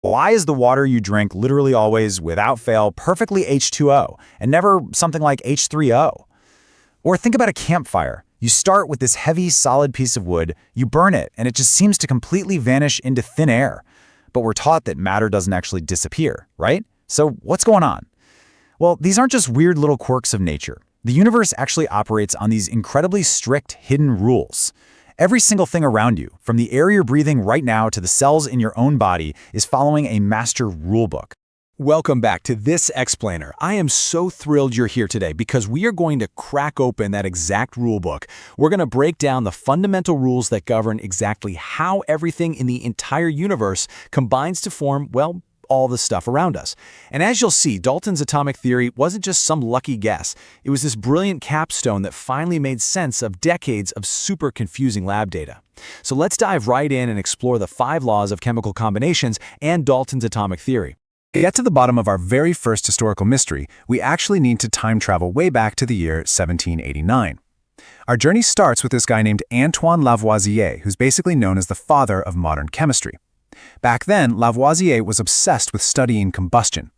Why is the water you drink literally always, without fail, perfectly H2O and never something like H3O? Or think about a campfire. You start with this heavy, solid piece of wood, you burn it, and it just seems to completely vanish into thin air. But we're taught that matter doesn't actually disappear, right? So what's going on? Well, these aren't just weird little quirks of nature. The universe actually operates on these incredibly strict, hidden rules. Every single thing around you, from the air you're breathing right now to the cells in your own body, is following a master rulebook. Welcome back to This Explainer. I am so thrilled you're here today because we are going to crack open that exact rulebook. We're going to break down the fundamental rules that govern exactly how everything in the entire universe combines to form, well, all the stuff around us. And as you'll see, Dalton's atomic theory wasn't just some lucky guess. It was this brilliant capstone that finally made sense of decades of super confusing lab data. So let's dive right in and explore the 5 laws of chemical combinations and Dalton's atomic theory. To get to the bottom of our very first historical mystery, we actually need to time travel way back to the year 1789. Our journey starts with this guy named Antoine Lavoisier, who's basically known as the father of modern chemistry. Back then, Lavoisier was obsessed with studying combustion.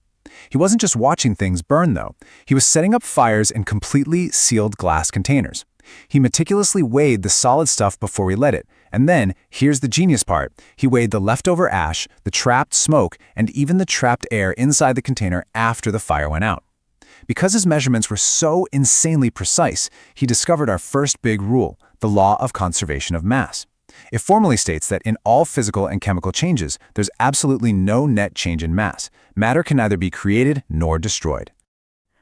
He wasn't just watching things burn, though. He was setting up fires in completely sealed glass containers. He meticulously weighed the solid stuff before he lit it, and then, here's the genius part, he weighed the leftover ash, the trapped smoke, and even the trapped air inside the container after the fire went out. Because his measurements were so insanely precise, he discovered our first big rule, the law of conservation of mass. It formally states that in all physical and chemical changes, there's absolutely no net change in mass. Matter can neither be created nor destroyed.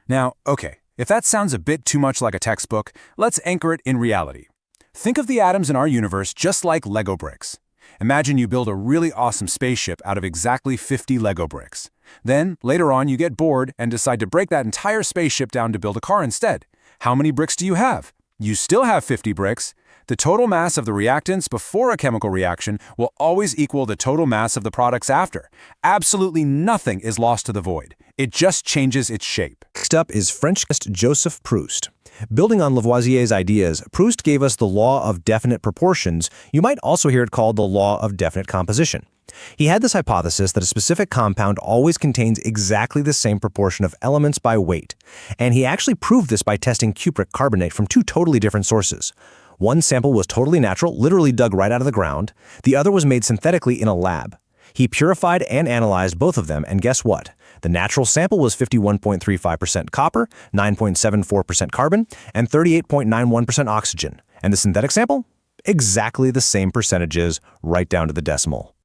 Now, okay, if that sounds a bit too much like a textbook, let's anchor it in reality. Think of the atoms in our universe just like Lego bricks. Imagine you build a really awesome spaceship out of exactly 50 Lego bricks. Then, later on, you get bored and decide to break that entire spaceship down to build a car instead. How many bricks do you have? You still have 50 bricks. The total mass of the reactants before a chemical reaction will always equal the total mass of the products after. Absolutely nothing is lost to the void. It just changes its shape. Next up is French chemist Joseph Proust. Building on Lavoisier's ideas, Proust gave us the law of definite proportions. You might also hear it called the law of definite composition. He had this hypothesis that a specific compound always contains exactly the same proportion of elements by weight. And he actually proved this by testing cupric carbonate from 2 totally different sources. One sample was totally natural, literally dug right out of the ground. The other was made synthetically in a lab. He purified and analyzed both of them, and guess what? The natural sample was 51.35% copper, 9.74% carbon, and 38.91% oxygen. And the synthetic sample? Exactly the same percentages, right down to the decimal.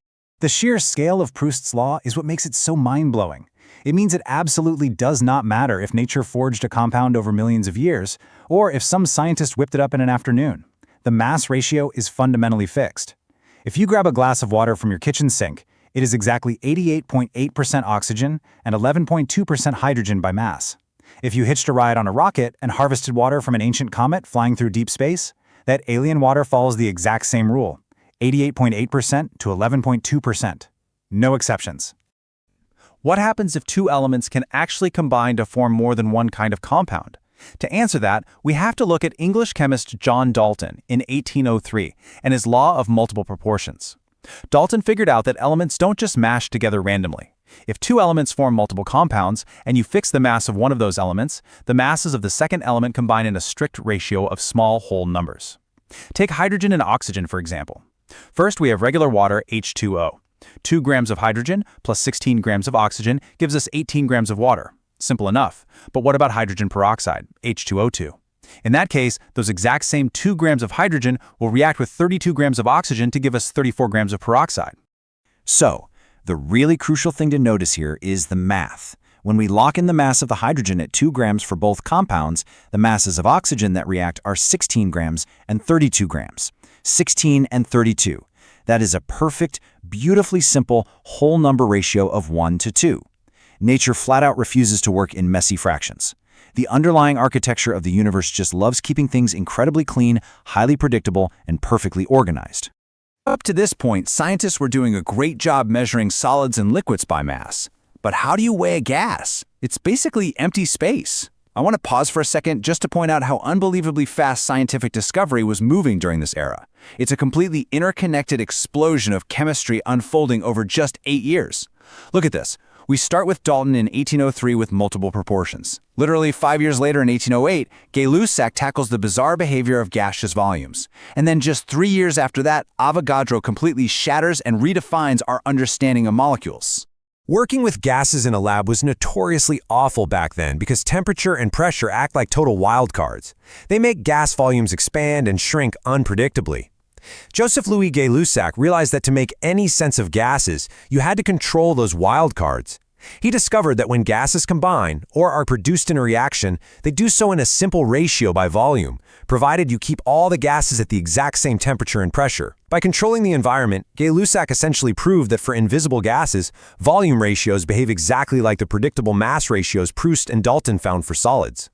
The sheer scale of Proust's law is what makes it so mind-blowing. It means it absolutely does not matter if nature forged a compound over millions of years, or if some scientist whipped it up in an afternoon. The mass ratio is fundamentally fixed. If you grab a glass of water from your kitchen sink, it is exactly 88.8% oxygen and 11.2% hydrogen by mass. If you hitched a ride on a rocket and harvested water from an ancient comet flying through deep space, that alien water follows the exact same rule, 88.8% to 11.2%. No exceptions. What happens if 2 elements can actually combine to form more than one kind of compound? To answer that, we have to look at English chemist John Dalton in 1803 and his law of multiple proportions. Dalton figured out that elements don't just mash together randomly. If 2 elements form multiple compounds and you fix the mass of one of those elements, the masses of the second element combine in a strict ratio of small whole numbers. Take hydrogen and oxygen, for example. First, we have regular water, H2O. 2 grams of hydrogen plus 16 grams of oxygen gives us 18 grams of water. Simple enough. But what about hydrogen peroxide, H2O2? In that case, those exact same 2 grams of hydrogen will react with 32 grams of oxygen to give us 34 grams of peroxide. So, the really crucial thing to notice here is the math. When we lock in the mass of the hydrogen at 2 grams for both compounds, the masses of oxygen that react are 16 grams and 32 grams. 16 and 32. That is a perfect, beautifully simple whole number ratio of 1 to 2. Nature flat out refuses to work in messy fractions. The underlying architecture of the universe just loves keeping things incredibly clean, highly predictable, and perfectly organized. Up to this point, scientists were doing a great job measuring solids and liquids by mass. But how do you weigh a gas? It's basically empty space. I want to pause for a second just to point out how unbelievably fast scientific discovery was moving during this era. It's a completely interconnected explosion of chemistry unfolding over just 8 years. Look at this. We start with Dalton in 1803 with multiple proportions. Literally 5 years later in 1808, Gay-Lussac tackles the bizarre behavior of gaseous volumes. And then just 3 years after that, Avogadro completely shatters and redefines our understanding of molecules. Working with gases in a lab was notoriously awful back then because temperature and pressure act like total wildcards. They make gas volumes expand and shrink unpredictably. Joseph Louis Gay-Lussac realized that to make any sense of gases, you had to control those wildcards. He discovered that when gases combine or are produced in a reaction, they do so in a simple ratio by volume, provided you keep all the gases at the exact same temperature and pressure. By controlling the environment, Gay-Lussac essentially proved that for invisible gases, volume ratios behave exactly like the predictable mass ratios Proust and Dalton found for solids.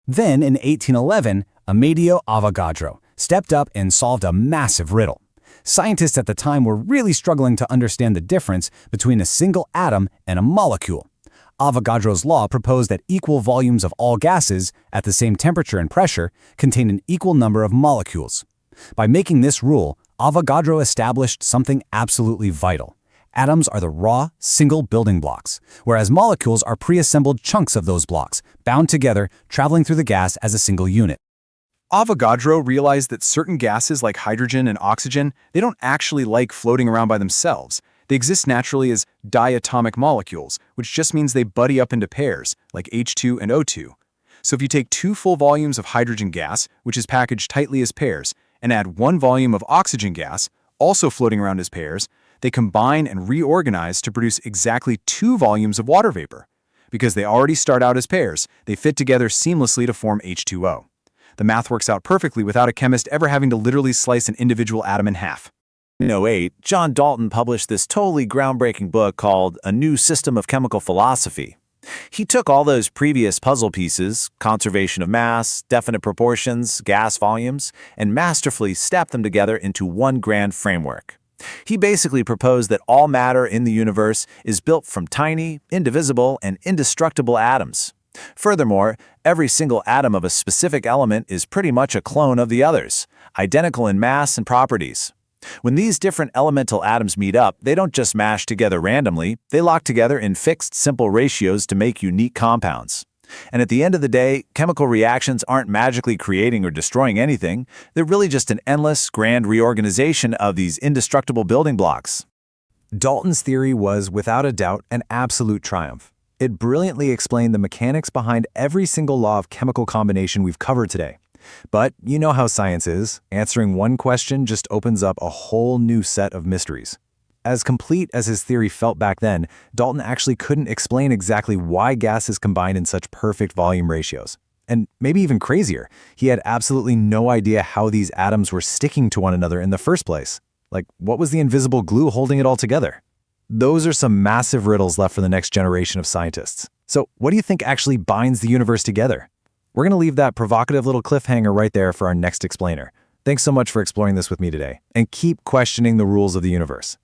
Then, in 1811, Amedeo Avogadro stepped up and solved a massive riddle. Scientists at the time were really struggling to understand the difference between a single atom and a molecule. Avogadro's law proposed that equal volumes of all gases, at the same temperature and pressure, contain an equal number of molecules. By making this rule, Avogadro established something absolutely vital. Atoms are the raw, single building blocks, whereas molecules are pre-assembled chunks of those blocks, bound together, traveling through the gas as a single unit. Avogadro realized that certain gases like hydrogen and oxygen, they don't actually like floating around by themselves. They exist naturally as diatomic molecules, which just means they buddy up into pairs, like H2 and O2. So if you take 2 full volumes of hydrogen gas, which is packaged tightly as pairs, and add 1 volume of oxygen gas, also floating around as pairs, they combine and reorganize to produce exactly 2 volumes of water vapor. Because they already start out as pairs, they fit together seamlessly to form H2O. The math works out perfectly without a chemist ever having to literally slice an individual atom in half. In 2008, John Dalton published this totally groundbreaking book called A New System of Chemical Philosophy. He took all those previous puzzle pieces, conservation of mass, definite proportions, gas volumes, and masterfully stepped them together into one grand framework. He basically proposed that all matter in the universe is built from tiny, indivisible, and indestructible atoms. Furthermore, every single atom of a specific element is pretty much a clone of the others, identical in mass and properties. When these different elemental atoms meet up, they don't just mash together randomly, they lock together in fixed, simple ratios to make unique compounds. And at the end of the day, chemical reactions aren't magically creating or destroying anything, they're really just an endless, grand reorganization of these indestructible building blocks. Dalton's theory was, without a doubt, an absolute triumph. It brilliantly explained the mechanics behind every single law of chemical combination we've covered today. But you know how science is. Answering one question just opens up a whole new set of mysteries. As complete as his theory felt back then, Dalton actually couldn't explain exactly why gases combined in such perfect volume ratios. And maybe even crazier, he had absolutely no idea how these atoms were sticking to one another in the first place. Like, what was the invisible glue holding it all together? Those are some massive riddles left for the next generation of scientists. So what do you think actually binds the universe together? We're going to leave that provocative little cliffhanger right there for our next explainer. Thanks so much for exploring this with me today, and keep questioning the rules of the universe.